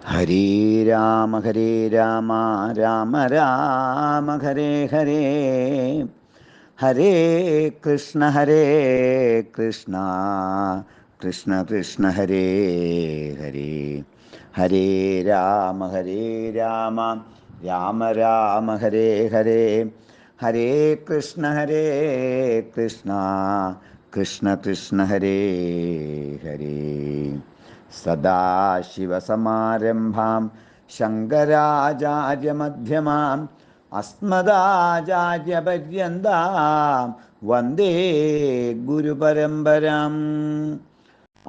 ഹരേ രാമ രാമ രാമ ഹരേ ഹരേ. ഹരേ കൃഷ്ണ കൃഷ്ണ കൃഷ്ണ ഹരേ ഹരേ. ഹരേ രാമ രാമ രാമ ഹരേ ഹരേ. ഹരേ കൃഷ്ണ കൃഷ്ണ കൃഷ്ണ ഹരേ ഹരേ. സദാശിവസമാരംഭാം ശങ്കരാചാര്യമധ്യമാം അസ്മദാചാര്യപര്യന്താം വന്ദേ ഗുരുപരമ്പരാം.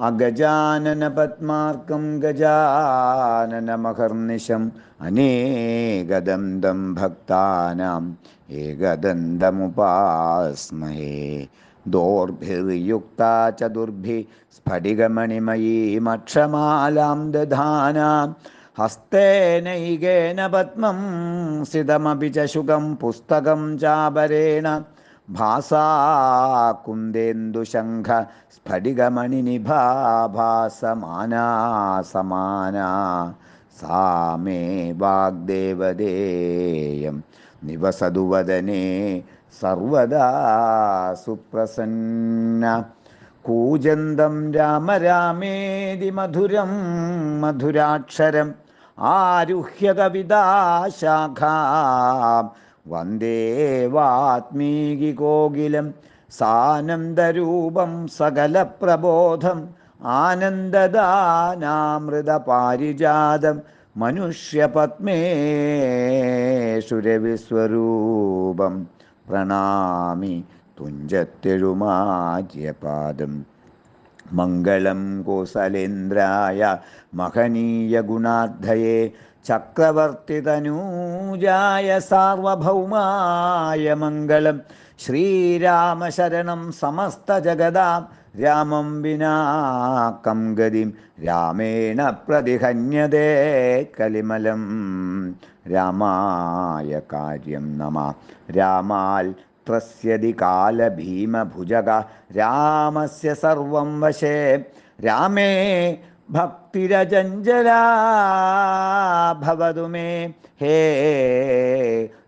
അഗജാനന പദ്മാർക്കം ഗജാനനമഹർനിശം അനേകദന്തം ഭക്താനാം ഏകദന്തമുപാസ്മഹേ. ദോർഭിർയുക്താ ചതുർഭി സ്ഫടികമണിമയീമക്ഷമാലാം ദധാനാം ഹസ്തേനൈകേന പദ്മം സിതമപി ച ശുകം പുസ്തകം ചാപരേണ ഭാസാകുന്ദേന്ദുശംഖ സ്ഫടികമണിനിഭാഭാസമാനാ സമാനാ സാ മേ വാഗ്ദേവതേയം നിവസതു വദനേ സർവദാ സുപ്രസന്ന. കൂജന്തം രാമ രാമേതി മധുരം മധുരാക്ഷരം ആരുഹ്യ കവിതാശാഖാം വന്ദേ വാത്മീകികോകിലം സാനന്ദരൂപം സകലപ്രബോധം ആനന്ദദാനാമൃതപാരിജാതം മനുഷ്യപത്മേഷുരവിസ്വരൂപം പ്രണാമി തുഞ്ചത്തെഴുമാര്യപാദം. മംഗളം കോസലേന്ദ്രായ മഹനീയ ഗുണാർദ്ധയേ ചക്രവർത്തിതനൂജായ സാർവഭൗമായ മംഗളം. ശ്രീരാമശരണം സമസ്തജഗതാം രാമം വിനാ കം ഗതിം രാമേണ പ്രതിഹന്യതേ കലിമലം. രാമായ കാര്യം നമഃ. രാമാൽ ത്രസ്യതി കാലഭീമഭുജഗ രാമസ്യ സർവം വശേ. രാമേ ഭക്തിരജഞ്ജലാ ഭവതു മേ. ഹേ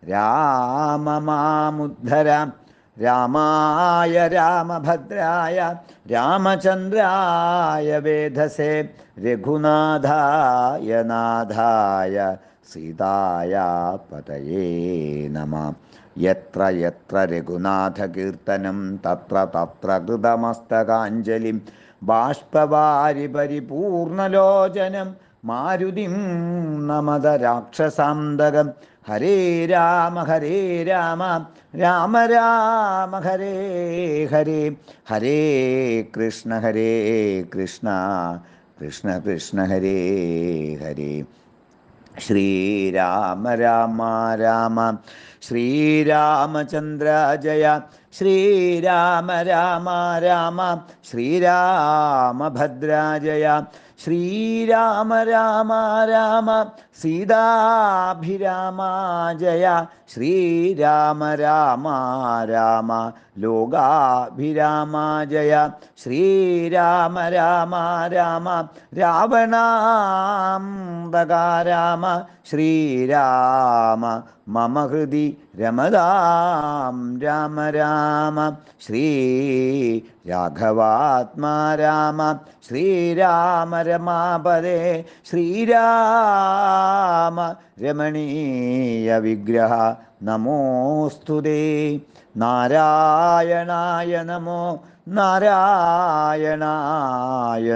രാമ മാമുദ്ധര. രാമായ രാമഭദ്രായ രാമചന്ദ്രായ വേധസേ. രഘുനാഥായ നാഥായ സീതായ പതയേ നമഃ. യത്ര യത്ര രഘുനാഥകീർത്തനം തത്ര തത്ര കൃതമസ്തകാഞ്ജലിം ബാഷ്പവാരി പരിപൂർണലോചനം മാരുതിം നമത രാക്ഷസാന്തകം. ഹരേ രാമ രാമ രാമ ഹരേ ഹരേ. ഹരേ കൃഷ്ണ കൃഷ്ണ കൃഷ്ണ ഹരേ ഹരേ. ശ്രീരാമ രാമ രാമ ശ്രീരാമചന്ദ്ര ജയ. ശ്രീരാമ രാമ രാമ ശ്രീരാമഭദ്ര ജയ. ശ്രീരാമ രാമ രാമ സീതാഭിരാമ ജയ. ശ്രീരാമ രാമ രാമ ലോകാഭിരാമ ജയ. ശ്രീരാമ രാമ രാമ രാവണാന്തക രാമ. ശ്രീരാമ മമ ഹൃദി രമതാം രാമ രാമ. ശ്രീ രാഘവാത്മാ രാമ. ശ്രീരാമ രമാപദേ. ശ്രീരാമ രമണീയ വിഗ്രഹ നമോസ്തുതേ. നാരായണായ നമോ നാരായണായ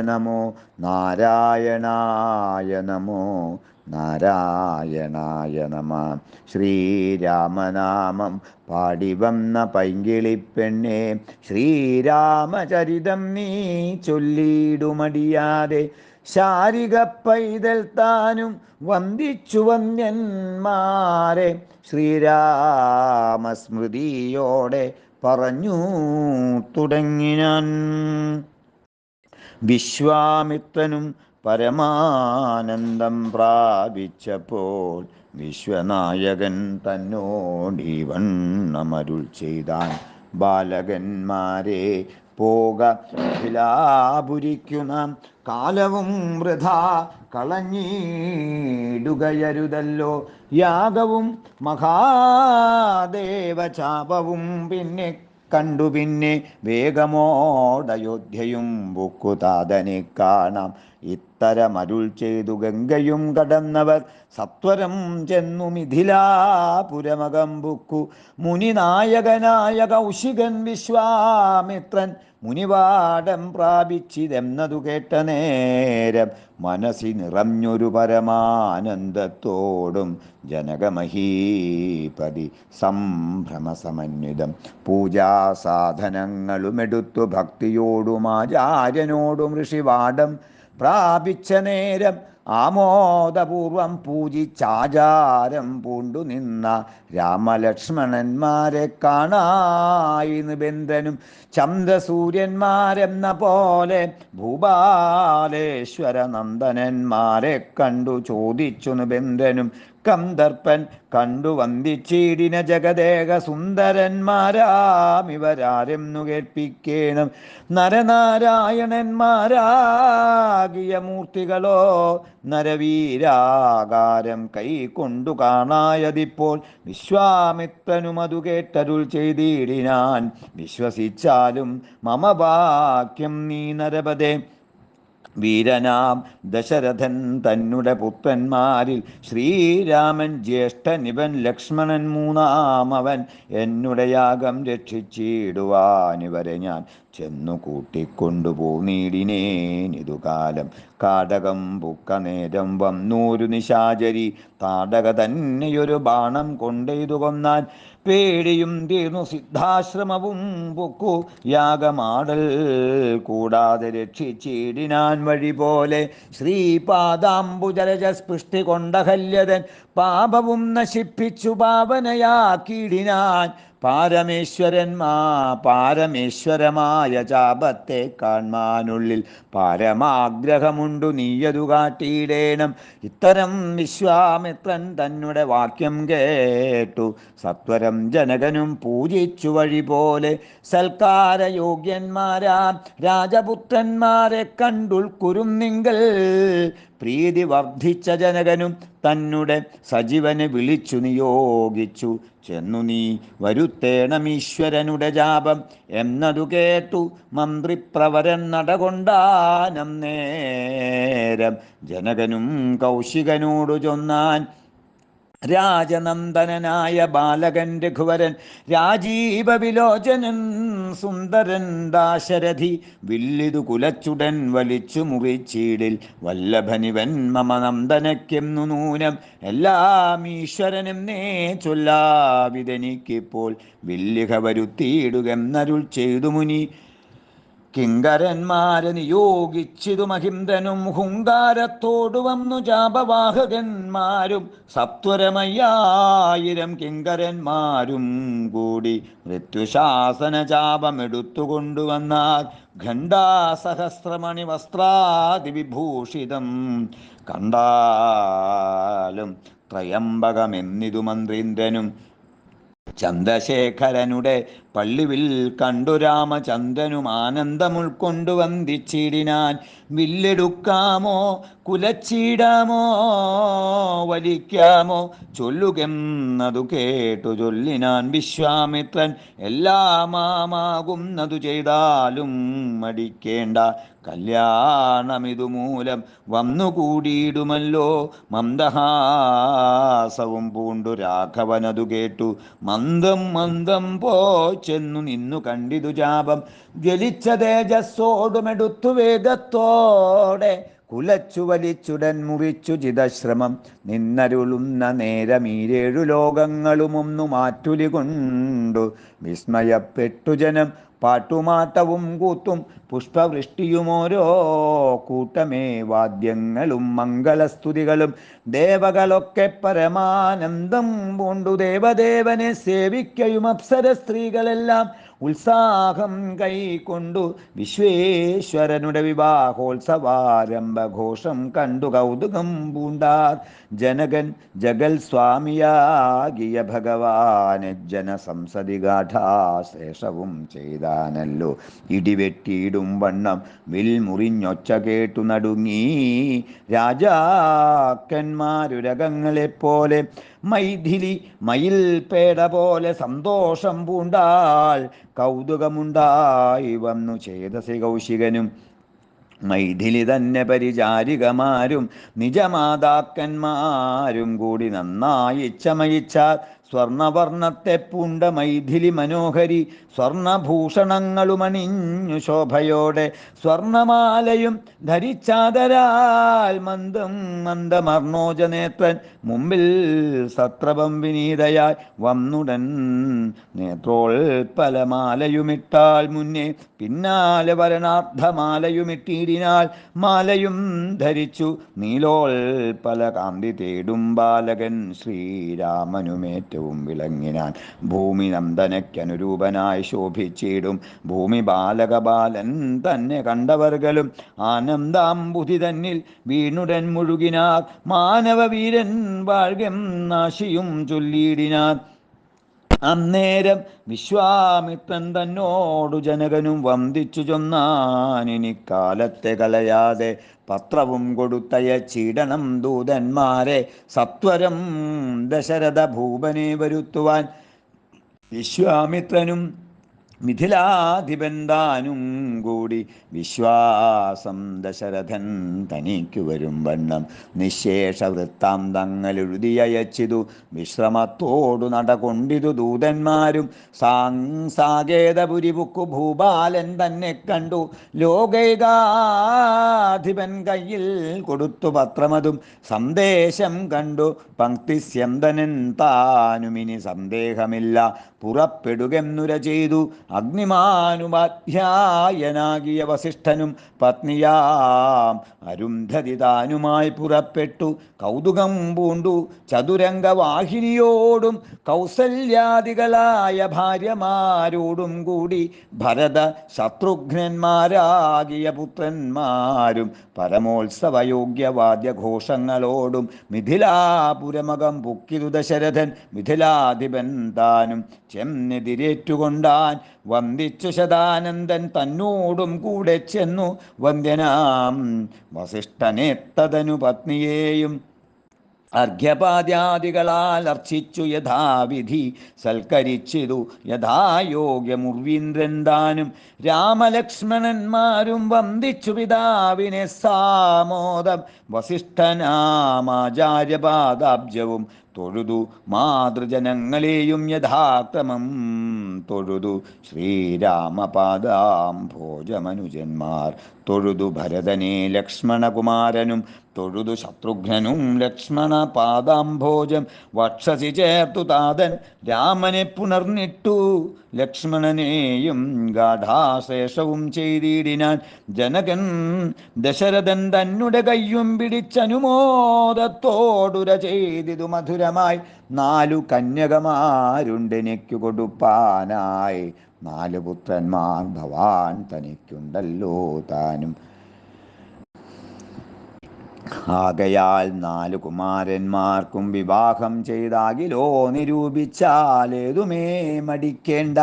നമോ നാരായണായ നമോ നാരായണായ നമഃ. ശ്രീരാമനാമം പാടിവന്ന പൈങ്കിളിപ്പെണ്ണേ. ശ്രീരാമചരിതം നീ ചൊല്ലിയിടുമടിയാതെ. ശാരിക പൈതൽ താനും വന്ദിച്ചു വന്യന്മാരെ. ശ്രീരാമസ്മൃതിയോടെ പറഞ്ഞു തുടങ്ങിനാൻ. വിശ്വാമിത്രനും പരമാനന്ദം പ്രാപിച്ചപ്പോൾ വിശ്വനായകൻ തന്നോടീവണ്ണമരുൾ ചെയ്താൻ. ബാലകന്മാരെ പോക ഭിലാപുരിക്കു നാം കാലവും വൃഥാ കളഞ്ഞിടുകയരുതല്ലോ. യാഗവും മഹാദേവചാപവും പിന്നെ കണ്ടു പിന്നെ വേഗമോടയോധ്യയും ബുക്കുതാതനെ കാണാം. ഇത്തരമരുൾ ചെയ്തു ഗംഗയും കടന്നവർ സത്വരം ചെന്നു മിഥിലാപുരമകം ബുക്കു. മുനിനായകനായ കൗശികൻ വിശ്വാമിത്രൻ മുനിവാടം പ്രാപിച്ചിതെന്നതു കേട്ട നേരം മനസ്സി നിറഞ്ഞൊരു പരമാനന്ദത്തോടും ജനകമഹീപതി സംഭ്രമസമന്വിതം പൂജാസാധനങ്ങളുമെടുത്തു ഭക്തിയോടും ആചാര്യനോടും ഋഷിവാടം പ്രാപിച്ച നേരം ആമോദപൂർവം പൂജിച്ചാചാരം പൂണ്ടു നിന്ന രാമലക്ഷ്മണന്മാരെ കാണായി നിബന്ധനും ചന്ദ്രസൂര്യന്മാരെന്ന പോലെ ഭൂപാലേശ്വര നന്ദനന്മാരെ കണ്ടു ചോദിച്ചു നിബന്ധനും കന്ദർപ്പൻ കണ്ടു വന്ദിച്ചിടിന ജഗദേക സുന്ദരന്മാരാമിവരാരെന്നു കേൾപ്പിക്കേണം. നരനാരായണന്മാരാകിയ മൂർത്തികളോ നരവീരാകാരം കൈകൊണ്ടു കാണായതിപ്പോൾ വിശ്വാമിത്രനും അതു കേട്ടരുൾ ചെയ്തിടിനാൻ. വിശ്വസിച്ചാലും മമ വാക്യം നീ നരപദേ. വീരനാം ദശരഥൻ തന്നുടെ പുത്രന്മാരിൽ ശ്രീരാമൻ ജ്യേഷ്ഠനിവൻ ലക്ഷ്മണൻ മൂന്നാമവൻ. എന്നുടെ യാഗം രക്ഷിച്ചിടുവാനിവരെ ഞാൻ ചെന്നു കൂട്ടിക്കൊണ്ടുപോന്നീടിനേനിതുകാലം. കാടകം പുക്ക നേരം വന്നൂരു നിശാചരി താടക തന്നെയൊരു ബാണം കൊണ്ടെയ്തു കൊന്നാൻ. പേടിയും തീർന്നു സിദ്ധാശ്രമവും പൊക്കു യാഗമാടൽ കൂടാതെ രക്ഷിച്ചിടിനാൻ വഴി പോലെ. ശ്രീപാദാംബുജലജസ്പൃഷ്ടി കൊണ്ടഹല്യതൻ പാപവും നശിപ്പിച്ചു പാവനയാക്കിയിടിനാൻ. പാരമേശ്വരമായ ചാപത്തെ കാൺമാനുള്ളിൽ പാരമാഗ്രഹമുണ്ടു നീയതു കാട്ടിയിടേണം. ഇത്തരം വിശ്വാമിത്രൻ തന്നുടെ വാക്യം കേട്ടു സത്വരം ജനകനും പൂജിച്ചു വഴി പോലെ. സൽക്കാരയോഗ്യന്മാരാം രാജപുത്രന്മാരെ കണ്ടുൾക്കുരുന്നിങ്കൽ പ്രീതി വർദ്ധിച്ച ജനകനും തന്നുടെ സജീവനെ വിളിച്ചു നിയോഗിച്ചു. ചെന്നു നീ വരുത്തേണമീശ്വരനുടെ ജാപം എന്നതു കേട്ടു മന്ത്രിപ്രവരൻ നടകൊണ്ടാനം നേരം. ജനകനും കൗശികനോടു ചൊന്നാൻ രാജനന്ദനായ ബാലകൻ രഘുവരൻ രാജീവ വിലോചനൻ സുന്ദരൻ ദാശരഥി. വില്ലിതു കുലച്ചുടൻ വലിച്ചു മുറിച്ചീടിൽ വല്ലഭനിവൻ മമ നന്ദനയ്ക്കെന്നു നൂനം. എല്ലാം ഈശ്വരനും നേ ചൊല്ലാവിതെനിക്കിപ്പോൾ വില്ലിക വരുത്തിയിടുകെന്നരുൾ ചെയ്തു മുനി. കിങ്കരന്മാരെ നിയോഗിച്ചിതു മഹിന്ദ്രനും ഹുങ്കാരത്തോടു വന്നു ജാപവാഹകന്മാരും സത്വരമയ്യായിരം കിങ്കരന്മാരും കൂടി മൃത്യുശാസന ചാപമെടുത്തുകൊണ്ടുവന്നാൽ. ഖണ്ഡാസഹസ്രമണി വസ്ത്രാദിവിഭൂഷിതം കണ്ടാലും ത്രയംബകമെന്നിതു മന്ത്രീന്ദ്രനും. ചന്ദ്രശേഖരനുടെ പള്ളിവിൽ കണ്ടു രാമചന്ദ്രനും ആനന്ദമുൾക്കൊണ്ടു വന്ദിച്ചിടിനാൻ. വില്ലെടുക്കാമോ കുലച്ചിടാമോ വലിക്കാമോ ചൊല്ലുകെന്നതു കേട്ടു ചൊല്ലിനാൻ വിശ്വാമിത്രൻ. എല്ലാമാകുന്നതു ചെയ്താലും മടിക്കേണ്ട കല്യാണമിതു മൂലം വന്നുകൂടിയിടുമല്ലോ. മന്ദഹാസവും പൂണ്ടു രാഘവനതു കേട്ടു മന്ദം ചെന്നു നിന്നു കണ്ടിതു ജാപം. ജ്വലിച്ച തേജസ്സോടുമെടുത്തു വേഗത്തോടെ കുലച്ചു വലിച്ചുടൻ മുറിച്ചു ചിതശ്രമം. നിന്നരുളുന്ന നേരമീരേഴു ലോകങ്ങളും ഒന്നു മാറ്റുലി കൊണ്ടു വിസ്മയപ്പെട്ടു ജനം. പാട്ടുമാട്ടവും കൂത്തും പുഷ്പവൃഷ്ടിയുമോരോ കൂട്ടമേ വാദ്യങ്ങളും മംഗളസ്തുതികളും. ദേവകളൊക്കെ പരമാനന്ദം പൂണ്ടു ദേവദേവനെ സേവിക്കയും അപ്സര സ്ത്രീകളെല്ലാം ഉത്സാഹം കൈക്കൊണ്ടു വിശ്വേശ്വരനുടെ വിവാഹോത്സവാരംഭഘോഷം കണ്ടു കൗതുകം പൂണ്ടാർ ജനകൻ ജഗൽ സ്വാമിയാകിയ ഭഗവാന് ജനസംസതി ഗാഠാശേഷവും ചെയ്താനല്ലോ. ഇടിവെട്ടിയിടും വണ്ണം വിൽമുറിഞ്ഞൊച്ച കേട്ടു നടുങ്ങി രാജാക്കന്മാരുരകങ്ങളെപ്പോലെ മൈഥിലി മയിൽ പേട പോലെ സന്തോഷം പൂണ്ടാൾ കൗതുകമുണ്ടായി വന്നു ചേതസി കൗശികനും. മൈഥിലി തന്നെ പരിചാരികമാരും നിജമാതാക്കന്മാരും കൂടി നന്നായി ചമയിച്ചാൽ സ്വർണവർണ്ണത്തെ പൂണ്ട മൈഥിലി മനോഹരി സ്വർണഭൂഷണങ്ങളുമണിഞ്ഞു ശോഭയോടെ സ്വർണമാലയും ധരിച്ചാദരാൽ മന്ദം മന്ദമർണോജനേത്രൻ മുമ്പിൽ സത്രപം വിനീതയായി വന്നുടൻ നേത്രോൽപ്പലമാലയുമിട്ടാൽ മുന്നേ പിന്നാലെ വരണാർദ്ധമാലയുമിട്ടീടിനാൽ മാലയും ധരിച്ചു നീലോൽപ്പല കാന്തി തേടും ബാലകൻ ശ്രീരാമനുമേറ്റവും വിളങ്ങിനാൻ. ഭൂമി നന്ദനയ്ക്കനുരൂപനായി ശോഭിച്ചിടും ഭൂമി ബാലകബാലൻ തന്നെ കണ്ടവർകളും ആനന്ദാംബുധി തന്നിൽ വീണുടൻ മുഴുകിനാർ. മാനവവീരൻ വാഴ്കം നാശിയും ചൊല്ലിയിടിനാർ. അന്നേരം വിശ്വാമിത്രൻ തന്നോടു ജനകനും വന്ദിച്ചു ചൊന്നാനിക്കാലത്തെ കളയാതെ പത്രവും കൊടുത്തയച്ചിടണം ദൂതന്മാരെ സത്വരം ദശരഥ ഭൂപനെ വരുത്തുവാൻ. വിശ്വാമിത്രനും മിഥിലാധിപൻ താനും കൂടി വിശ്വാസം ദശരഥൻ തനിക്കു വരും വണ്ണം നിശേഷ വൃത്താന്തങ്ങളെഴുതിയയച്ചിതു. വിശ്രമത്തോടു നടകൊണ്ടിതു ദൂതന്മാരും. സാകേതപുരി പുക്കു ഭൂപാലൻ തന്നെ കണ്ടു ലോകൈകാധിപൻ കയ്യിൽ കൊടുത്തു പത്രമതും. സന്ദേശം കണ്ടു പങ്ക്തിസ്യന്തനൻ താനുമിനി സന്ദേഹമില്ല പുറപ്പെടുകെന്നുര ചെയ്തു. അഗ്നിമാനുപാധ്യായനാകിയ വസിഷ്ഠനും പത്നിയാം അരുന്ധതി താനുമായി പുറപ്പെട്ടു കൗതുകം പൂണ്ടു ചതുരംഗവാഹിനിയോടും കൗസല്യാദികളായ ഭാര്യമാരോടും കൂടി ഭരത ശത്രുഘ്നന്മാരാകിയ പുത്രന്മാരും പരമോത്സവയോഗ്യവാദ്യഘോഷങ്ങളോടും മിഥിലാപുരമകം പുക്കിതു ദശരഥൻ മിഥിലാധിപൻ താനും ചെന്നെതിരേറ്റുകൊണ്ടാൻ. വന്ദിച്ചു ശതാനന്ദൻ തന്നോടും കൂടെ ചെന്നു വന്ദ്യനാം വസിഷ്ഠനെ തദനു പത്നിയെയും അർഘ്യപാദ്യാദികളാൽ അർച്ചിച്ചു യഥാവിധി സൽക്കരിച്ചിതു യഥായോഗ്യമുർവീന്ദ്രൻ താനും. രാമലക്ഷ്മണന്മാരും വന്ദിച്ചു പിതാവിനെ സാമോദം വസിഷ്ഠനാമാചാര്യപാദാബ്ജവും തൊഴുതു മാതൃജനങ്ങളെയും യഥാക്രമം തൊഴുതു ശ്രീരാമപാദാം ഭോജമനുജന്മാർ. തൊഴുതു ഭരതനെ ലക്ഷ്മണകുമാരനും തൊഴുതു ശത്രുഘ്നനും ലക്ഷ്മണ പാദാംഭോജം വക്ഷസി ചേർത്തു താതൻ രാമനെ പുണർന്നിട്ടു ലക്ഷ്മണനെയും ഗാഠാശേഷവും ചെയ്തിടിനാൻ. ജനകൻ ദശരഥൻ തന്നുടെ കയ്യും പിടിച്ചനുമോദത്തോടുര ചെയ്തിതു മധുരമായി. 4 കന്യകമാരുണ്ടെനിക്കു കൊടുപ്പാനായി 4 പുത്രന്മാർ ഭവാൻ തനിക്കുണ്ടല്ലോ താനും. ആകയാൽ 4 കുമാരന്മാർക്കും വിവാഹം ചെയ്താകിലോ നിരൂപിച്ചാലേതുമേ മടിക്കേണ്ട.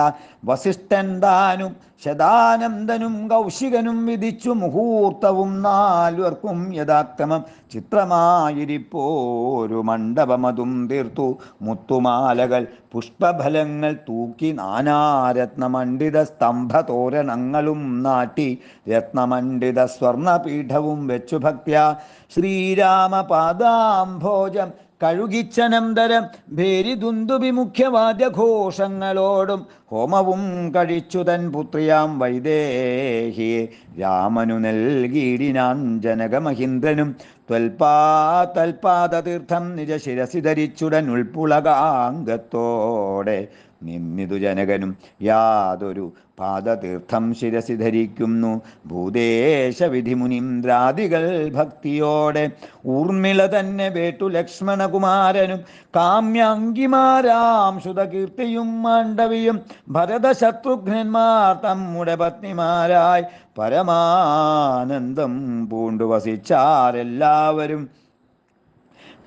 വസിഷ്ഠൻ താനും ശതാനന്ദനും കൗശികനും വിധിച്ചു മുഹൂർത്തവും 4 യഥാക്രമം ചിത്രമായിരിപ്പോരു മണ്ഡപമതും തീർത്തു. മുത്തുമാലകൾ പുഷ്പഫലങ്ങൾ തൂക്കി നാനാരത്നമണ്ഡിത സ്തംഭതോരണങ്ങളും നാട്ടി രത്നമണ്ഡിത സ്വർണപീഠവും വെച്ചു ഭക്ത്യാ ശ്രീരാമപാദാംഭോജം കഴുകിച്ചനന്തരം ഭേരിദുന്ദുഭിമുഖ്യവാദ്യഘോഷങ്ങളോടും ഹോമവും കഴിച്ചു തൻ പുത്രിയാം വൈദേഹിയെ രാമനു നൽകിയിടിനാൻ ജനകമഹീന്ദ്രനും. തൽപാദതീർത്ഥം നിജ ശിരസി ധരിച്ചുടൻ ഉൾപ്പുളകാംഗത്തോടെ നിന്നിതു ജനകനും. യാതൊരു പാദതീർത്ഥം ശിരസി ധരിക്കുന്നു ഭൂദേശവിധി മുനീന്ദ്രാദികൾ ഭക്തിയോടെ. ഊർമിള തന്നെ വേട്ടു ലക്ഷ്മണകുമാരനും കാമ്യാങ്കിമാരാം ശ്രുതകീർത്തിയും മാണ്ഡവിയും ഭരതശത്രുഘ്നന്മാർ തമ്മുടെ പത്നിമാരായി പരമാനന്ദം പൂണ്ടു വസിച്ചാരെല്ലാവരും.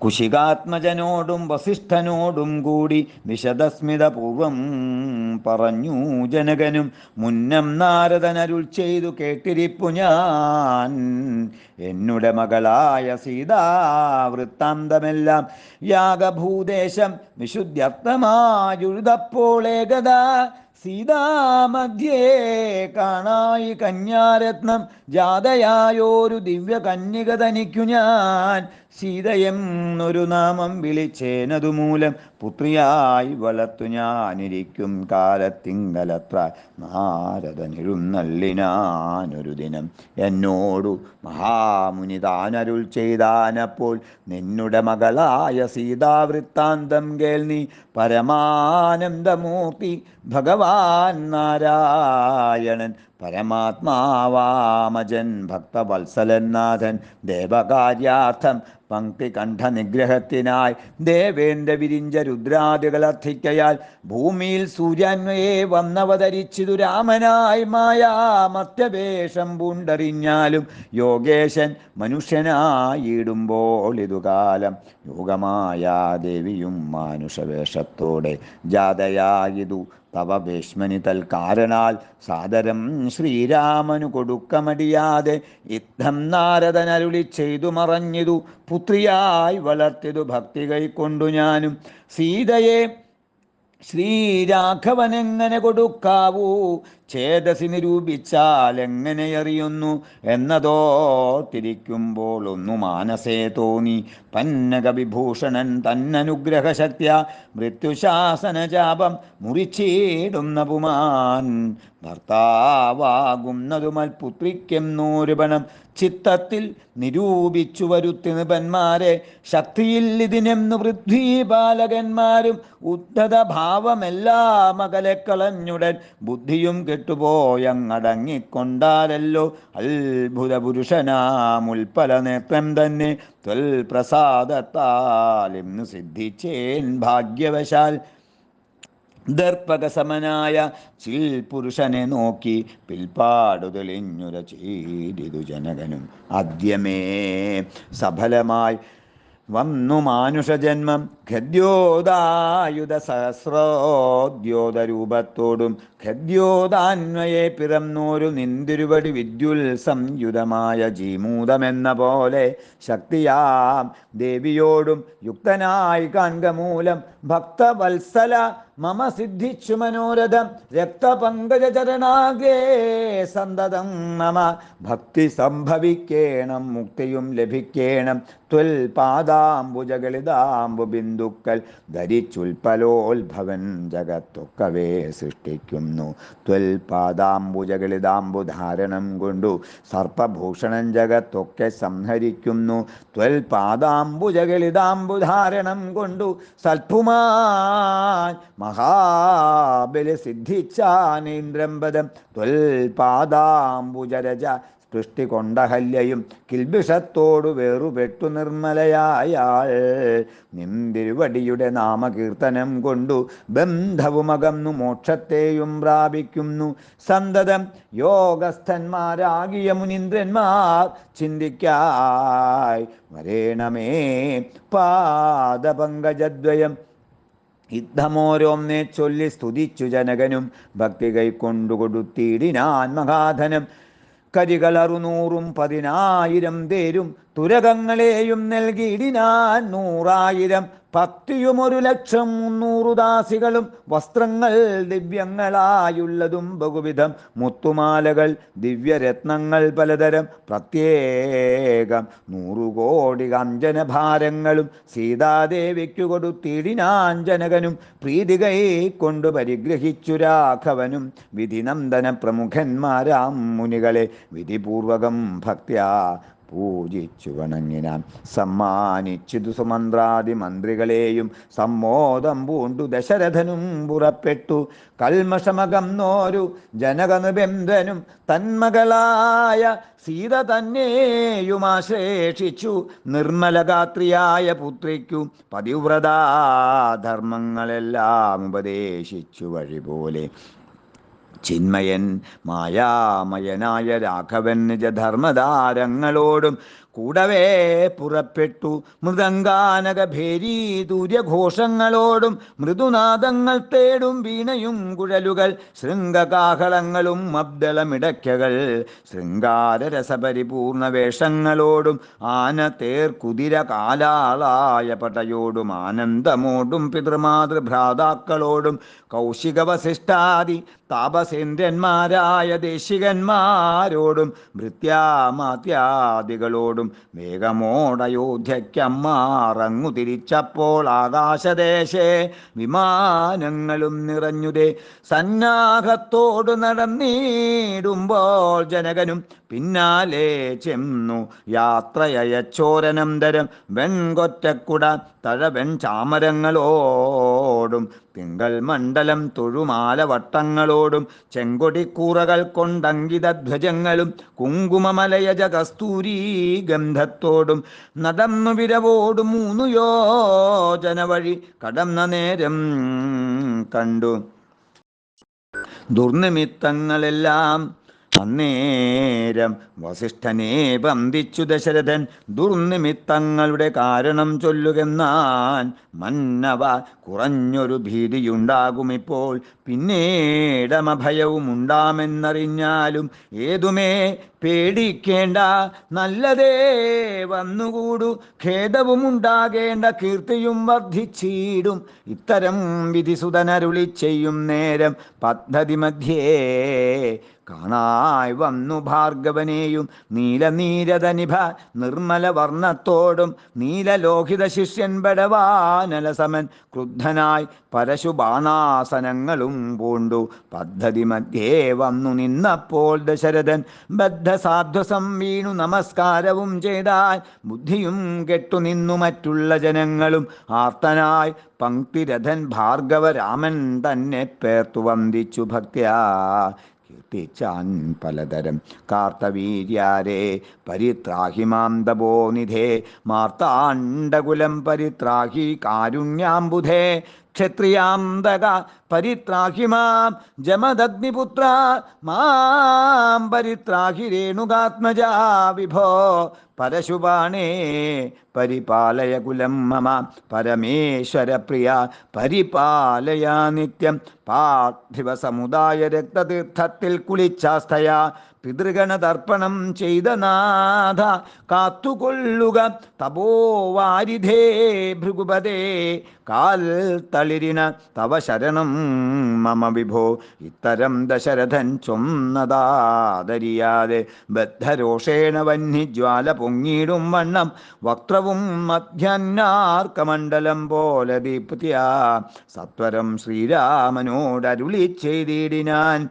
കുശികാത്മജനോടും വസിഷ്ഠനോടും കൂടി വിശദസ്മിതപൂർവം പറഞ്ഞു ജനകനും. മുന്നം നാരദനരുൾ ചെയ്തു കേട്ടിരിപ്പു ഞാൻ എന്നുടെ മകളായ സീതാവൃത്താന്തമെല്ലാം. യാഗഭൂദേശം വിശുദ്ധ്യർത്ഥമായുഴുതപ്പോൾ ഏകദാ സീതാമധ്യേ കാണായി കന്യാരത്നം ജാതയായോരു ദിവ്യ കന്യക തനിക്കു ഞാൻ. സീതയെന്നൊരു നാമം വിളിച്ചേനതുമൂലം പുത്രിയായി വളർത്തു ഞാനിരിക്കും കാലത്തിങ്കലത്ര നാരദനെഴുന്നള്ളിനാനൊരു ദിനം. എന്നോടു മഹാമുനി താനരുൾ ചെയ്താനപ്പോൾ നിന്നുടെ മകളായ സീതാവൃത്താന്തം കേൾ നീ. പരമാനന്ദമൂർത്തി ഭഗവാൻ നാരായണൻ പരമാത്മാവാമജൻ ഭക്തവത്സലൻ നാഥൻ ദേവകാര്യാർത്ഥം പങ്ക്തി കണ്ഠനിഗ്രഹത്തിനായി ദേവേന്ദ്ര വിരിഞ്ച രുദ്രാദികളർത്ഥിക്കയാൽ ഭൂമിയിൽ സൂര്യാന്വയെ വന്നവതരിച്ചിതു രാമനായി മായാമത്യവേഷം പൂണ്ടറിഞ്ഞാലും യോഗേശൻ മനുഷ്യനായിടുമ്പോൾ ഇതുകാലം യോഗമായാ ദേവിയും മാനുഷവേഷത്തോടെ ജാതയായിതു തവ ഭീഷ്മനി തൽക്കാരണാൽ സാദരം ശ്രീരാമനു കൊടുക്കമടിയാതെ യുദ്ധം നാരദനരുളി ചെയ്തു മറഞ്ഞിതു പുത്രിയായി വളർത്തിതു ഭക്തി കൈക്കൊണ്ടു ഞാനും. സീതയെ ശ്രീരാഘവനെങ്ങനെ കൊടുക്കാവൂ ഛേദസി നിരൂപിച്ചാൽ എങ്ങനെ അറിയുന്നു എന്നതോർത്തിരിക്കുമ്പോൾ ഒന്നു മാനസേ തോന്നി. പന്നകവിഭൂഷണൻ തന്നനുഗ്രഹശക്തിയ മൃത്യുശാസനജാപം മുറിച്ചിടുന്ന പുമാൻ ഭർത്താവാകുന്നതുമൽ പുത്രിക്കെന്നോരു പണം ചിത്തത്തിൽ നിരൂപിച്ചു വരുത്തി നിപന്മാരെ. ശക്തിയിൽ ഇതിനെന്നു പൃഥ്വീപാലകന്മാരും ഉദ്ധത ഭാവമെല്ലാം അകലെ കളഞ്ഞുടൻ ബുദ്ധിയും കെട്ടുപോയങ്ങടങ്ങിക്കൊണ്ടാരല്ലോ അത്ഭുത പുരുഷനാമുൽപ്പല നേത്രം തന്നെ ത്വൽ പ്രസാദത്താൽ ഇന്ന് സിദ്ധിച്ചേൻ ഭാഗ്യവശാൽ. ദർപ്പകസമനായ ചിൽ പുരുഷനെ നോക്കി പിൽപ്പാടു തെളിഞ്ഞുര ചെയ്തിതു ജനകനും. ആദ്യമേ സഫലമായി വന്നു മാനുഷജന്മം ഖദ്യോദായുധ സഹസ്രോദ്യോതരൂപത്തോടും ഖദ്യോദാന്വയെ പിറന്നോരു നിന്തിരുവടി വിദ്യുൽ സംയുതമായ ജീമൂതമെന്ന പോലെ ശക്തിയാം ദേവിയോടും യുക്തനായി കാൺകമൂലം ഭക്തവത്സല മമ സിദ്ധിച്ചു മനോരഥം. രക്തപങ്കജചരണാഗ്രേ സന്തതം മമ ഭക്തി സംഭവിക്കേണം മുക്തിയും ലഭിക്കേണം. ത്വൽ പാദാംബുജകളിതാംബു ബിന്ദുക്കൾ ധരിച്ചുൽപ്പലോത്ഭവൻ ജഗത്തൊക്കവേ സൃഷ്ടിക്കുന്നു. ത്വൽ പാദാംബുജകളിതാംബു ധാരണം കൊണ്ടു സർപ്പഭൂഷണൻ ജഗത്തൊക്കെ സംഹരിക്കുന്നു. ത്വൽ പാദാംബുജകളിതാംബു ധാരണം കൊണ്ടു സൽപുമാൻ മഹാബലി സിദ്ധിച്ചാനേന്ദ്രംപദം. ത്വൽ പാദാംബുജരജ സൃഷ്ടി കൊണ്ടഹല്യയും കിൽബിഷത്തോടു വേറുപെട്ടു നിർമ്മലയായാൾ നിന്തിരുവടിയുടെ നാമകീർത്തനം കൊണ്ടു ബന്ധവുമകന്നു മോക്ഷത്തെയും പ്രാപിക്കുന്നു. സന്തതം യോഗസ്ഥന്മാരാകിയ മുനീന്ദ്രന്മാർ ചിന്തിക്കായി വരേണമേ പാദപങ്കജദ്വയം. യുദ്ധമോരോന്നേ ചൊല്ലി സ്തുതിച്ചു ജനകനും ഭക്തി കൈക്കൊണ്ടു കൊടുത്തിടിനാൻ മഹാധനം. കരികളറുനൂറും 10,000 തേരും തുരകങ്ങളെയും നൽകിയിടിനാൻ 100,000. ഭക്തിയും 1,00,300 ദാസികളും വസ്ത്രങ്ങൾ ദിവ്യങ്ങളായുള്ളതും ബഹുവിധം മുത്തുമാലകൾ ദിവ്യരത്നങ്ങൾ പലതരം പ്രത്യേകം 100 കോടി കാഞ്ചനഭാരങ്ങളും സീതാദേവിക്കു കൊടുത്തിടിനാൻ ജനകനും. പ്രീതി കൈക്കൊണ്ടു പരിഗ്രഹിച്ചു രാഘവനും വിധിനന്ദന പ്രമുഖന്മാരാം മുനികളെ വിധിപൂർവകം ഭക്ത്യാ പൂജിച്ചു വണങ്ങിനാൻ. സമ്മാനിച്ചിതു സുമന്ത്രാദി മന്ത്രികളെയും സമ്മോദം പൂണ്ടു ദശരഥനും പുറപ്പെട്ടു. കൽമഷമകന്നോരു ജനകനിബന്ധനും തന്മകളായ സീത തന്നെയുമാശ്ലേഷിച്ചു. നിർമ്മലഗാത്രിയായ പുത്രിക്കു പതിവ്രതാധർമ്മങ്ങളെല്ലാം ഉപദേശിച്ചു വഴിപോലെ. ചിന്മയൻ മായാമയനായ രാഘവൻ നിജധർമ്മധാരങ്ങളോടും കൂടവേ പുറപ്പെട്ടു. മൃദംഗാനക ഭേരീ ദൂര്യഘോഷങ്ങളോടും മൃദുനാദങ്ങൾ തേടും വീണയും കുഴലുകൾ ശൃംഗകാഹളങ്ങളും അബ്ദളമിടയ്ക്കകൾ ശൃംഗാരരസപരിപൂർണ വേഷങ്ങളോടും ആന തേർ കുതിര കാലാളായ പടയോടും ആനന്ദമോടും പിതൃമാതൃഭ്രാതാക്കളോടും കൗശിക വസിഷ്ഠാദി താപസേന്ദ്രന്മാരായ ദേശികന്മാരോടും ഭൃത്യാമാത്യാദികളോടും വേഗമോടയോധ്യയ്ക്കമ്മാറങ്ങു തിരിച്ചപ്പോൾ ആകാശദേശേ വിമാനങ്ങളും നിറഞ്ഞുതേ. സന്നാഹത്തോടു നടന്നിടുമ്പോൾ ജനകനും പിന്നാലെ ചെന്നു യാത്രയച്ചോരനന്തരം വെൺകൊറ്റക്കുട തഴവെൺ ചാമരങ്ങളോടും തിങ്കൾ മണ്ഡലം തൊഴുമാല വട്ടങ്ങളോടും ചെങ്കൊടിക്കൂറകൾ കൊണ്ടങ്കിതധ്വജങ്ങളും കുങ്കുമമലയജ കസ്തൂരീ ഗന്ധത്തോടും നടന്നു വിരവോടും 3 യോജന വഴി കടന്ന നേരം കണ്ടു ദുർനിമിത്തങ്ങളെല്ലാം. അന്നേരം വസിഷ്ഠനെ ബന്ധിച്ചു ദശരഥൻ ദുർനിമിത്തങ്ങളുടെ കാരണം ചൊല്ലുകെന്നാൻ. മന്നവ കുറഞ്ഞൊരു ഭീതിയുണ്ടാകുമിപ്പോൾ, പിന്നീടമഭയവും ഉണ്ടാമെന്നറിഞ്ഞാലും ഏതുമേ പേടിക്കേണ്ട, നല്ലതേ വന്നുകൂടു. ഖേദവും ഉണ്ടാകേണ്ട, കീർത്തിയും വർദ്ധിച്ചിടും. ഇത്തരം വിധിസുതനരുളി ചെയ്യും നേരം പദ്ധതി മധ്യേ കാണായി വന്നു ഭാർഗവനെയും നീലനീരതനിഭ നിർമ്മല വർണ്ണത്തോടും നീലലോഹിത ശിഷ്യൻ ബടവാനലസമൻ ക്രുദ്ധനായി പരശുബാണാസനങ്ങളും പൂണ്ടു പദ്ധതി മധ്യേ വന്നു നിന്നപ്പോൾ ദശരഥൻ ബദ്ധസാധ്വസം വീണു നമസ്കാരവും ചെയ്താൽ. ബുദ്ധിയും കെട്ടുനിന്നു മറ്റുള്ള ജനങ്ങളും ആർത്തനായി പങ്ക്തിരഥൻ ഭാർഗവരാമൻ തന്നെ പേർത്തു വന്ദിച്ചു ഭക്ത്യാ. കീർത്തിച്ചാൻ പലതരം കാർത്തവീര്യാരേ പരിത്രാഹി മാം തപോനിധേ മാർത്താണ്ഡകുലം പരിത്രാഹി കാരുണ്യാംബുധേ ക്ഷത്രിയാന്തക പരിത്രാഹി മാം ജമദഗ്നിപുത്ര മാം പരിത്രാഹി രേണുകാത്മജാ വിഭോ പരശുബാണേ പരിപാലയ കുലം മമ പരമേശ്വര പ്രിയ പരിപാലയ നിത്യം. പാർത്ഥിവ സമുദായ രക്തതീർത്ഥത്തിൽ കുളിച്ചാസ്ഥയാ പിതൃഗണതർപ്പണം ചെയ്ത നാഥ കാത്തുകൊള്ളുക തപോവാരിധേ ഭൃഗുപദേ കാൽ തളിരിന തവ ശരണം മമ വിഭോ. ഇത്തരം ദശരഥൻ ചൊന്നതാദരിയാതെ ബദ്ധരോഷേണ വന്യജ്വാല പൊങ്ങിയിടും വണ്ണം വക്രവും മധ്യാർക്കമണ്ഡലം പോലെ ദീപ്തിയാ സത്വരം ശ്രീരാമനോടരുളി ചെയ്തിടിനാൻ.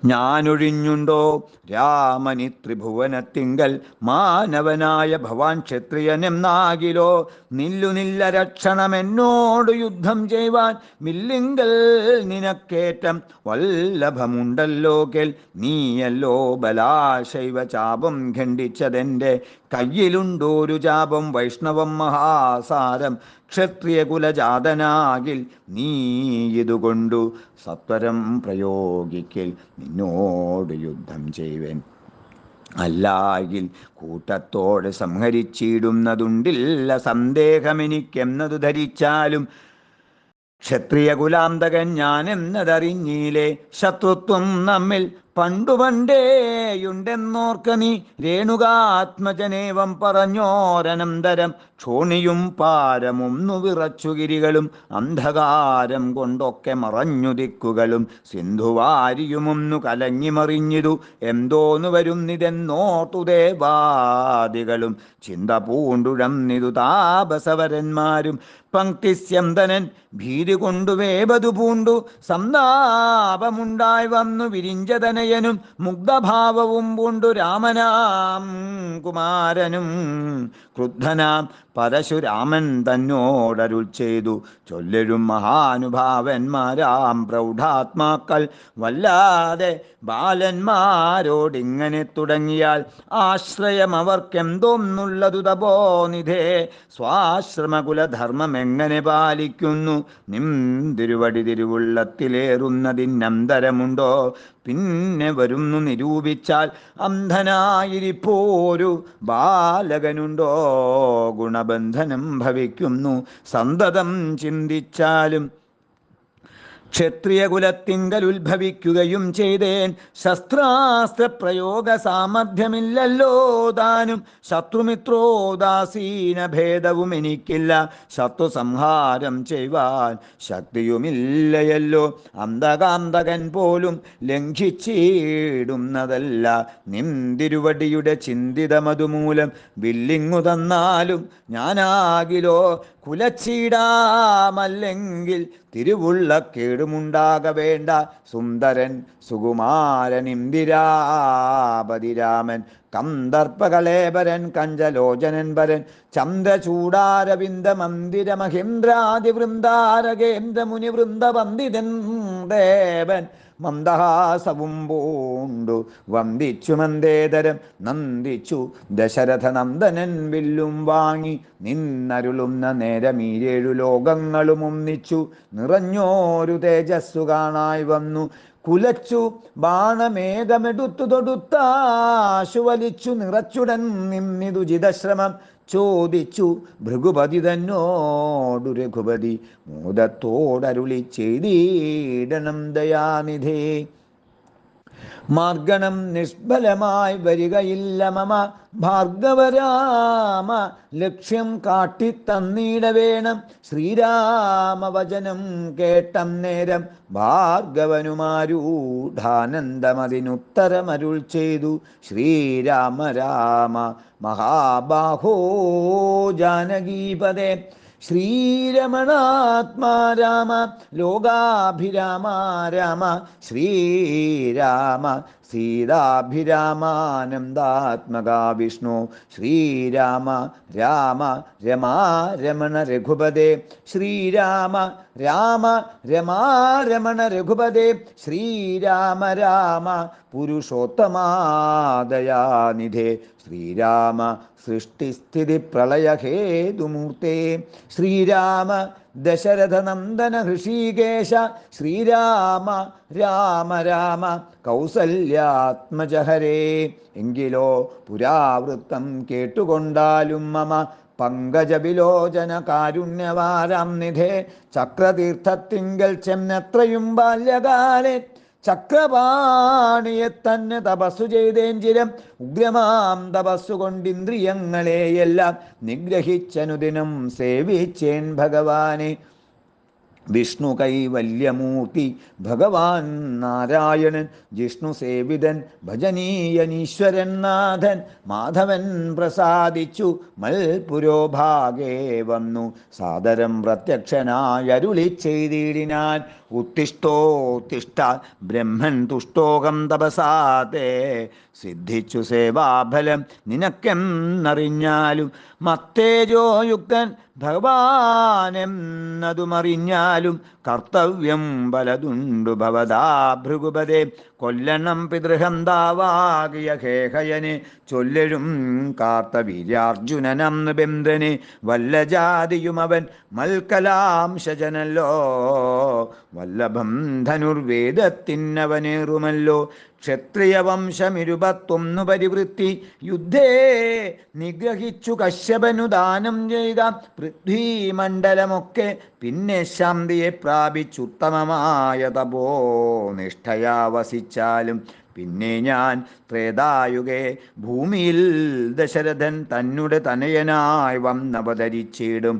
ഞാനൊഴിഞ്ഞുണ്ടോ രാമനി ത്രിഭുവനത്തിങ്കൽ മാനവനായ ഭവാൻ ക്ഷത്രിയനെന്നാകിലോ നില്ല രക്ഷണമെന്നോട് യുദ്ധം ചെയ്യുവാൻ മില്ലിങ്കൽ നിനക്കേറ്റം വല്ലഭമുണ്ടല്ലോ കേൾ. നീയല്ലോ ബലാശൈവ ചാപം ഖണ്ഡിച്ചതെൻ്റെ കയ്യിലുണ്ടോരു ചാപം വൈഷ്ണവം മഹാസാരം. ക്ഷത്രിയ കുലജാതനാകിൽ നീ ഇതുകൊണ്ടു സത്വരം പ്രയോഗിക്കൽ നിന്നോട് യുദ്ധം ചെയ്യുവൻ. അല്ലായിൽ കൂട്ടത്തോടെ സംഹരിച്ചിടുന്നതുണ്ടില്ല സന്ദേഹമെനിക്കെന്നതു ധരിച്ചാലും. ക്ഷത്രിയ കുലാന്തകൻ ഞാനെന്നതറിഞ്ഞീലേ ശത്രുത്വം നമ്മിൽ പണ്ടുപണ്ടേയുണ്ടെന്നോർക്ക നീ. രേണുകാത്മജനേവം പറഞ്ഞോരനന്തരം ക്ഷോണിയും പാരമൊന്നു വിറച്ചുകിരികളും അന്ധകാരം കൊണ്ടൊക്കെ മറഞ്ഞു ദിക്കുകളും സിന്ധുവാരിയുമൊന്നു കലങ്ങിമറിഞ്ഞിതു എന്തോന്നു വരുന്നിതെന്നോർത്തു ദേവാദികളും ചിന്ത പൂണ്ടുഴന്നിതു താപസവരന്മാരും. പങ്ക്തിസ്യന്തനൻ ഭീതി കൊണ്ടു വേപതു പൂണ്ടു സന്താപമുണ്ടായി വന്നു വിരിഞ്ചതനയ തനയനും മുഗ്ധഭാവവും പൂണ്ടു രാമനാം കുമാരനും ക്രുദ്ധനാം പരശുരാമൻ തന്നോടരുൾ ചെയ്തു, ചൊല്ലരും മഹാനുഭാവന്മാരാം പ്രൗഢാത്മാക്കൾ വല്ലാതെ ബാലന്മാരോടിങ്ങനെ തുടങ്ങിയാൽ ആശ്രയം അവർക്കെന്തോന്നുള്ളതു തപോനിധേ. സ്വാശ്രമകുലധർമ്മം എങ്ങനെ പാലിക്കുന്നു? നിം തിരുവടി തിരുവുള്ളത്തിലേറുന്നതിനന്തരമുണ്ടോ? പിന്നെ വരുന്നു നിരൂപിച്ചാൽ അന്ധനായിരിപ്പോരു ബാലകനുണ്ടോ? ഗുണബന്ധനം ഭവിക്കുന്നു സന്തതം ചിന്തിച്ചാലും. ക്ഷത്രിയകുലത്തിങ്കൽ ഉത്ഭവിക്കുകയും ചെയ്തേൻ, ശസ്ത്രാസ്ത്ര പ്രയോഗ സാമർഥ്യമില്ലല്ലോ താനും. ശത്രുമിത്രോദാസീന ഭേദവും എനിക്കില്ല, ശത്രു സംഹാരം ചെയ്യുവാൻ ശക്തിയുമില്ലയല്ലോ. അന്തകാന്തകൻ പോലും ലംഘിച്ചിടുന്നതല്ല നിന്തിരുവടിയുടെ ചിന്തിതമതുമൂലം. വില്ലിങ്ങു തന്നാലും ഞാനാകിലോ കുലച്ചിടാമല്ലെങ്കിൽ തിരുവുള്ള കേടുമുണ്ടാക വേണ്ട. സുന്ദരൻ സുകുമാരൻ ഇന്ദിരാപതിരാമൻ കന്ദർപ്പകളേബരൻ കഞ്ചലോചനൻ വരൻ ചന്ദ്രചൂടാരവിന്ദ മന്ദിര മഹേന്ദ്രാദിവൃന്ദാരകേന്ദ്ര മുനിവൃന്ദ വന്ദിതൻ ദേവൻ മന്ദഹാസവും പൂണ്ടു വന്ദിച്ചു മന്ദേതരം നന്ദിച്ചു ദശരഥ നന്ദനൻ വില്ലും വാങ്ങി നിന്നരുളുന്ന നേരമീരേഴു ലോകങ്ങളും ഒന്നിച്ചു നിറഞ്ഞോരു തേജസ്സു കാണായി വന്നു. കുലച്ചു ബാണമേഘമെടുത്തു തൊടുത്താശു വലിച്ചു നിറച്ചുടൻ നിന്നിതുചിതശ്രമം ചോദിച്ചു ഭൃഗുപതി തന്നോടു രഘുപതി മോദത്തോടരുളി ചെയ്തിടണം ദയാനിധേ. മാർഗണം നിഷ്ഫലമായി വരികയില്ല മമ ഭാർഗവരാമ, ലക്ഷ്യം കാട്ടിത്തന്നീട വേണം. ശ്രീരാമവചനം കേട്ടം നേരം ഭാർഗവനുമാരൂഢാനന്ദമതിനുത്തരമരുൾ ചെയ്തു. ശ്രീരാമ രാമ മഹാബാഹോ ജാനകീപദേ, ശ്രീരമണാത്മാ രാമ ലോകാഭിരാമ രാമ. ശ്രീരാമ സീതാഭിരാമാനന്ദാത്മക വിഷ്ണു. ശ്രീരാമ രാമ രമാരമണ രഘുപദേ, ശ്രീരാമ രാമ രമാരമണ രഘുപദേ. ശ്രീരാമ രാമ പുരുഷോത്തമാദയാനിധേ. ശ്രീരാമ സൃഷ്ടിസ്ഥിതി പ്രളയഹേതുമൂർത്തേ. ശ്രീരാമ ദശരഥ നന്ദന ഹൃഷീകേശ. ശ്രീരാമ രാമ രാമ കൗസല്യാത്മജഹരേ. എങ്കിലോ പുരാവൃത്തം കേട്ടുകൊണ്ടാലും മമ പങ്കജവിലോചന കാരുണ്യവാരാം നിധേ. ചക്രതീർത്ഥത്തിങ്കൽ ചെന്നെത്രയും ബാല്യകാലേ ചക്രപാണിയെ തന്നെ തപസ്സു ചെയ്തേഞ്ചിരം. ഉഗ്രമാം തപസ്സുകൊണ്ടിന്ദ്രിയങ്ങളെയെല്ലാം നിഗ്രഹിച്ചനുദിനം സേവിച്ചേൻ ഭഗവാനെ. വിഷ്ണു കൈവല്യമൂർത്തി ഭഗവാൻ നാരായണൻ, ജിഷ്ണു സേവിതൻ ഭജനീയനീശ്വരൻ നാഥൻ. മാധവൻ പ്രസാദിച്ചു മൽപുരോഭാഗേ വന്നു സാദരം പ്രത്യക്ഷനായരുളി ചെയ്തിടിനാൻ. ഉത്തിഷ്ഠോത്തിഷ്ഠ ബ്രഹ്മൻ തുഷ്ടോകം തപസാതേ. സിദ്ധിച്ചു സേവാഫലം നിനക്കെന്നറിഞ്ഞാലും മത്തേജോയുക്തൻ ഭഗവാനെന്നതുമറിഞ്ഞാലും കർത്തവ്യം പലതുണ്ടു ഭവതാ ഭൃഗുപദേ. കൊല്ലണം പിതൃഹന്താവാകിയ ഹേഹയനെ ചൊല്ലഴും കാർത്തവീര്യാർജുനനം ബന്ധനെ. വല്ല ജാതിയുമവൻ മൽക്കലാംശജനല്ലോ, വല്ലഭം ധനുർവേദത്തിനവനേറുമല്ലോ. ക്ഷത്രിയ വംശമിരുപത്തൊന്നു പരിവൃത്തി യുദ്ധേ നിഗ്രഹിച്ചു കശ്യപനു ദാനം ചെയ്ത പൃഥ്വീമണ്ഡലമൊക്കെ. പിന്നെ ശാന്തിയെ പ്രാപിച്ചുത്തമമായ തപോ നിഷ്ഠയാ വസിച്ചാലും പിന്നെ ഞാൻ ത്രേതായുഗേ ഭൂമിയിൽ ദശരഥൻ തന്നുടെ തനയനായി വന്നവതരിച്ചിടും.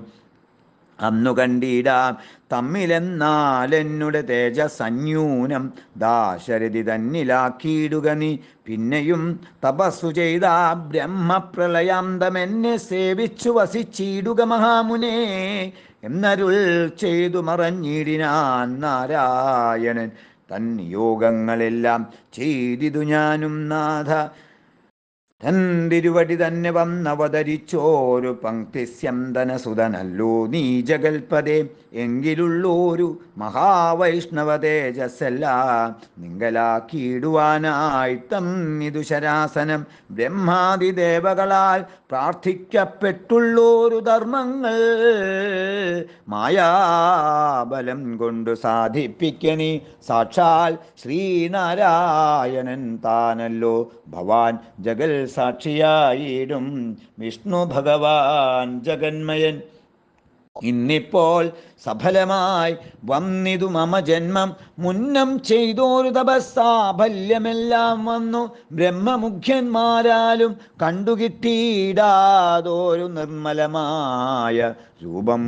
അന്നു കണ്ടിടാം തമ്മിലെന്നാലെന്നുടെ തേജസന്യൂനം ദാശരഥി തന്നിലാക്കിയിടുക നീ. പിന്നെയും തപസ്സു ചെയ്ത ബ്രഹ്മപ്രളയാന്തമെന്നെ സേവിച്ചു വസിച്ചിടുക മഹാമുനേ എന്നരുൾ ചെയ്തു മറഞ്ഞിടിനാൻ നാരായണൻ. തൻ യോഗങ്ങളെല്ലാം ചെയ്തിതു ഞാനും നാഥ. തന്തിരുവടി തന്നെ വന്നവതരിച്ചോരു പങ്ക്തിസ്യന്തനസുതനല്ലോ നീ ജഗൽപദേ. എങ്കിലുള്ളോരു മഹാവൈഷ്ണവ തേജസ്സെല്ലാം നിങ്കലാക്കിയിടുവാനായി തന്നിതു ശരാസനം. ബ്രഹ്മാദിദേവകളാൽ പ്രാർത്ഥിക്കപ്പെട്ടുള്ളോരു ധർമ്മങ്ങൾ മായാബലം കൊണ്ടു സാധിപ്പിക്കണി. സാക്ഷാൽ ശ്രീനാരായണൻ താനല്ലോ ഭവാൻ ജഗൽ സാക്ഷിയായിടും വിഷ്ണു ഭഗവാൻ ജഗന്മയൻ. ഇന്നിപ്പോൾ സഫലമായി വന്നിതു മമ ജന്മം. മുന്നം ചെയ്തോരു തപസ്സാഫല്യമെല്ലാം വന്നു. ബ്രഹ്മമുഖ്യന്മാരാലും കണ്ടുകിട്ടിയിടാതൊരു നിർമ്മലമായ രൂപം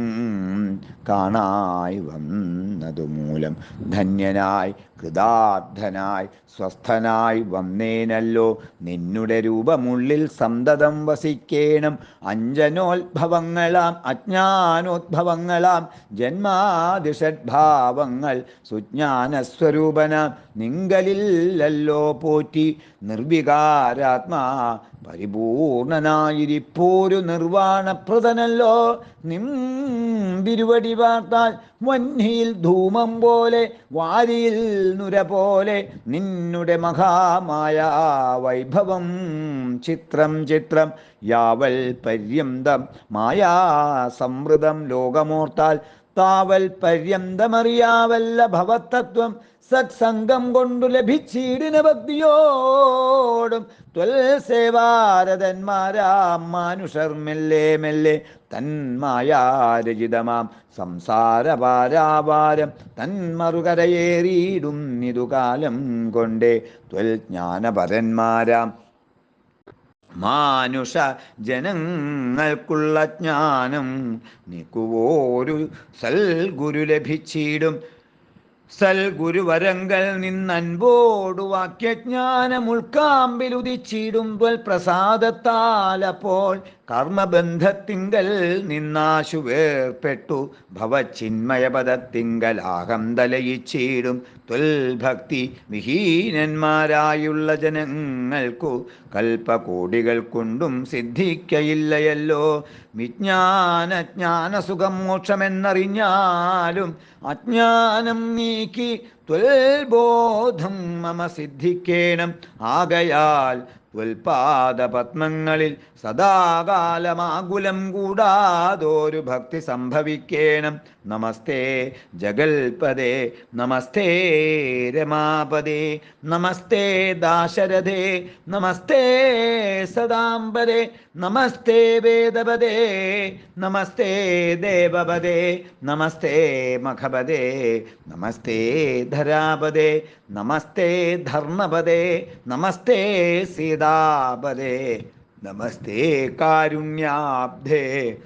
കാണായി വന്നതു മൂലം ധന്യനായി കൃതാർത്ഥനായി സ്വസ്ഥനായി വന്നേനല്ലോ. നിന്നുടെ രൂപമുള്ളിൽ സന്തതം വസിക്കേണം. അഞ്ജനോത്ഭവങ്ങളാം അജ്ഞാനോദ്ഭവങ്ങളാം ജന്മാതിഷഡ്ഭാവങ്ങൾ സുജ്ഞാനസ്വരൂപനാം നിങ്കലില്ലല്ലോ പോറ്റി. നിർവികാരാത്മാ പരിപൂർണനായിരിപ്പോരു നിർവാണപ്രദനല്ലോ. നിന്തിരുവടി വാർത്താൽ വന്ഹിയിൽ ധൂമം പോലെ വാരിയിൽ നുര പോലെ നിന്നുടെ മഹാമായ വൈഭവം ചിത്രം ചിത്രം. യാവൽ പര്യന്തം മായാ സംവൃതം ലോകമോർത്താൽ താവൽ പര്യന്തമറിയാവല്ല ഭവത്തത്വം. സത്സംഗം കൊണ്ടു ലഭിച്ചിടിന ഭക്തിയോടും ത്വൽസേവാരതന്മാരാം മാനുഷർ മെല്ലെ മെല്ലെ തന്മായാരചിതമാം സംസാരപാരാവാരം തന്മറുകരയേറിയിടുന്നിതു കാലം കൊണ്ടേ. ത്വൽജ്ഞാനപരന്മാരാം മാനുഷ ജനങ്ങൾക്കുള്ള ജ്ഞാനം നീക്കുവോരു സൽഗുരു ലഭിച്ചിടും. സൽഗുരുവരങ്ങൾ നിന്നൻപോടു വാക്യജ്ഞാനം ഉൾക്കാമ്പിലുദിച്ചിടും. ത്വൽ പ്രസാദത്താലപ്പോൾ കർമ്മബന്ധത്തിങ്കൽ നിന്നാശു വേർപ്പെട്ടു ഭവചിന്മയപദത്തിങ്കലാഹം തലയിച്ചിടും. ത്വൽഭക്തി വിഹീനന്മാരായുള്ള ജനങ്ങൾക്കു കൽപ്പകോടികൾ കൊണ്ടും സിദ്ധിക്കയില്ലയല്ലോ. വിജ്ഞാനജ്ഞാനസുഖം മോക്ഷമെന്നറിഞ്ഞാലും അജ്ഞാനം നീക്കി ത്വൽബോധം മമ സിദ്ധിക്കേണം. ആകയാൽ ത്വൽപാദപത്മങ്ങളിൽ സദാകാലമാകുലം കൂടാതൊരു ഭക്തി സംഭവിക്കേണം. നമസ്തേ ജഗൽപദേ നമസ്തേ രമാപദേ നമസ്തേ ദാശരഥേ നമസ്തേ സദാംബരേ നമസ്തേ വേദപദേ നമസ്തേ ദേവപദേ നമസ്തേ മഖപദേ നമസ്തേ ധരാപദേ നമസ്തേ ധർമ്മപദേ നമസ്തേ സീതാപദേ നമസ്തേ കാരുണ്യാബ്ധേ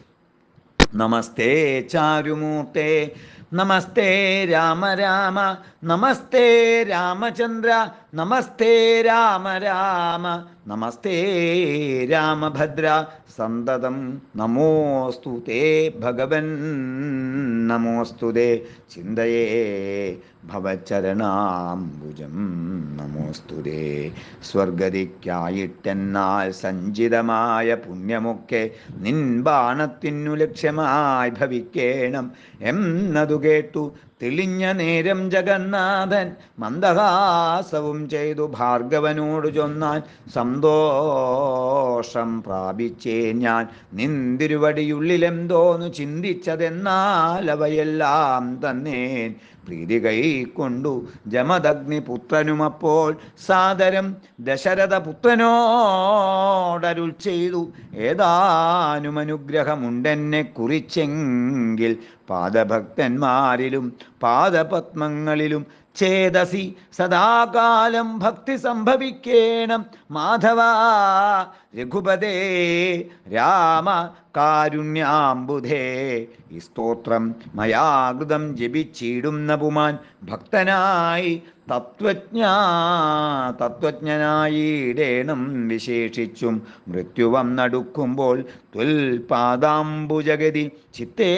നമസ്തേ ചാരുമൂർത്തേ നമസ്തേ രാമ രാമ നമസ്തേ രാമചന്ദ്ര നമസ്തേ രാമ രാമ നമസ്തേ രാമഭദ്ര. സന്തതം നമോസ്തു തേ ഭഗവൻ നമോസ്തു തേ. ചിന്തയേ ഭവചരണാംബുജം നമോസ്തു തേ. സ്വർഗതിക്കായിട്ടെന്നാൽ സഞ്ചിതമായ പുണ്യമൊക്കെ നിൻ ബാണത്തിനു ലക്ഷ്യമായി ഭവിക്കേണം എന്നതു കേട്ടു തെളിഞ്ഞ നേരം ജഗന്നാഥൻ മന്ദഹാസവും ചെയ്തു ഭാർഗവനോട് ചൊന്നാൻ. സന്തോഷം പ്രാപിച്ചേ ഞാൻ നിന്തിരുവടിയുള്ളിലെന്തോന്നു ചിന്തിച്ചതെന്നാൽ അവയെല്ലാം തന്നേൻ പ്രീതി കൈക്കൊണ്ടു ജമദഗ്നിപുത്രനുമപ്പോൾ സാദരം ദശരഥപുത്രനോടരുൾ ചെയ്തു. ഏതാനും അനുഗ്രഹമുണ്ടെന്നെ കുറിച്ചെങ്കിൽ പാദഭക്തന്മാരിലും പാദപത്മങ്ങളിലും ചേതസി സദാകാലം ഭക്തി സംഭവിക്കേണം. മാധവ രഘുപതേ രാമ കാരുണ്യാംബുധേ. ഈ സ്തോത്രം മയാകൃതം ജപിച്ചിടുന്ന പുമാൻ ഭക്തനായി തത്വജ്ഞനായിടേണം വിശേഷിച്ചും മൃത്യുവം നടുക്കുമ്പോൾ ത്വൽപാദാംബുജഗതി ചിത്തേ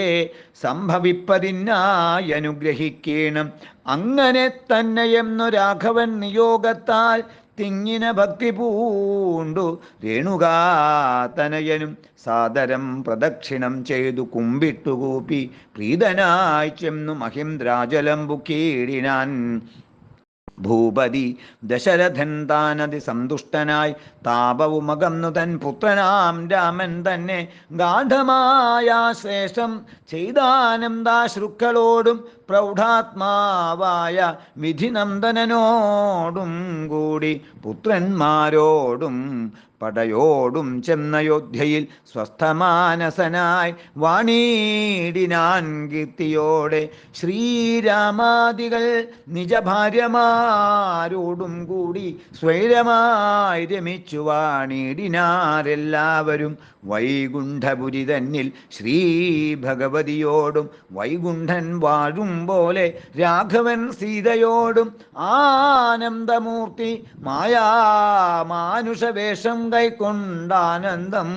സംഭവിപ്പതിനായി അനുഗ്രഹിക്കണം. അങ്ങനെ തന്നെയെന്നു രാഘവൻ നിയോഗത്താൽ തിങ്ങിന ഭക്തി പൂണ്ടു രേണുകാതനയനും സാദരം പ്രദക്ഷിണം ചെയ്തു കുമ്പിട്ടുകൂപ്പി പ്രീതനായി ചെന്നു മഹിന്ദ്രാജലം ബുക്കീടിനാൻ. ഭൂപതി ദശരഥൻ താനതി സന്തുഷ്ടനായി താപവുമകന്നു തൻ പുത്രനാം രാമൻ തന്നെ ഗാഠമായ ശേഷം ചെയ്താനന്ദാശ്രുക്കളോടും പ്രൗഢാത്മാവായ വിധിനന്ദനനോടും കൂടി പുത്രന്മാരോടും പടയോടും ചെന്നയോധ്യയിൽ സ്വസ്ഥമാനസനായി വാണീടിനാൻ കീർത്തിയോടെ. ശ്രീരാമാദികൾ നിജഭാര്യമാരോടും കൂടി സ്വൈരമായി രമിച്ചു വാണീടിനാരെല്ലാവരും. വൈകുണ്ഠപുരി തന്നിൽ ശ്രീ ഭഗവതിയോടും വൈകുണ്ഠൻ വാഴും പോലെ രാഘവൻ സീതയോടും ആനന്ദമൂർത്തി മായാമാനുഷവേഷം കൈക്കൊണ്ടാനന്ദം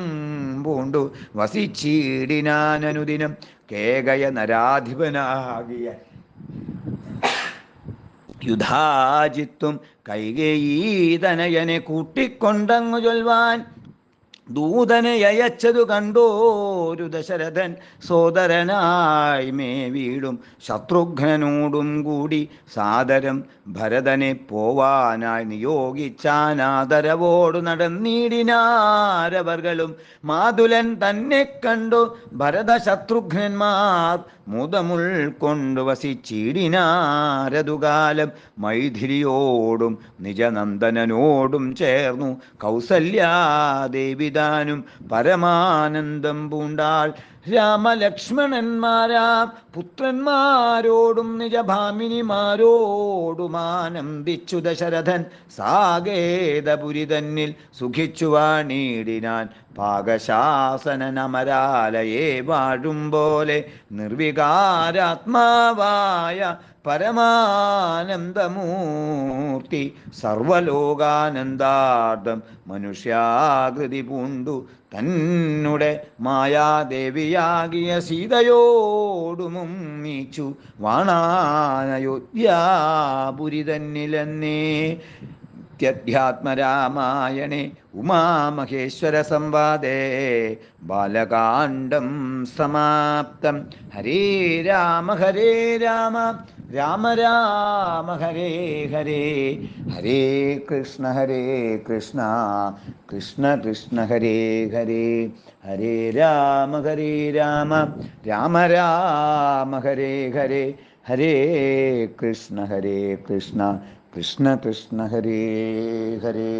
പൂണ്ടു വസിച്ചിടിനാനനുദിനം. കേകയ നരാധിപനാകിയ യുധാജിത്തും കൈകേയീതനയനെ കൂട്ടിക്കൊണ്ടങ്ങു ചൊൽവാൻ ദൂതനെ അയച്ചതു കണ്ടോരു ദശരഥൻ സോദരനായി മേ വീടും ശത്രുഘ്നനോടും കൂടി സാദരം ഭരതനെ പോവാനായി നിയോഗിച്ചാനാദരവോടു നടന്നിടിനാരവർകളും. മാതുലൻ തന്നെ കണ്ടു ഭരത ശത്രുഘ്നന്മാർ മുതമുൾക്കൊണ്ടു വസിച്ചിടിനാരതുകാലം. മൈഥിലിയോടും നിജനന്ദനോടും ചേർന്നു കൗസല്യാദേവിതാനും പരമാനന്ദം പൂണ്ടാൾ. രാമലക്ഷ്മണന്മാരാം പുത്രന്മാരോടും നിജഭാമിനിമാരോടുമാനന്ദിച്ചു ദശരഥൻ സാകേതപുരി തന്നിൽ സുഖിച്ചു വാണീടിനാൻ. പാകശാസനമരാലയെ വാഴും പോലെ നിർവികാരാത്മാവായ പരമാനന്ദമൂർത്തി സർവലോകാനന്ദാർത്ഥം മനുഷ്യാകൃതി പൂണ്ടു തന്നുടെ മായാദേവിയാകിയ സീതയോടുമും നീച്ചു വാണാനയോധ്യാപുരി തന്നിലെന്നേ. ധ്യാത്മരാമായണേ ഉമാമഹേശ്വര സംവാദേ ബാലകാണ്ഡം സമാപ്തം. ഹരേ രാമ രാമ രാമ ഹരേ ഹരേ, ഹരേ കൃഷ്ണ കൃഷ്ണ കൃഷ്ണ ഹരേ ഹരേ, ഹരേ രാമ രാമ രാമ ഹരേ ഹരേ, ഹരേ കൃഷ്ണ കൃഷ്ണ കൃഷ്ണ കൃഷ്ണ ഹരേ ഹരേ.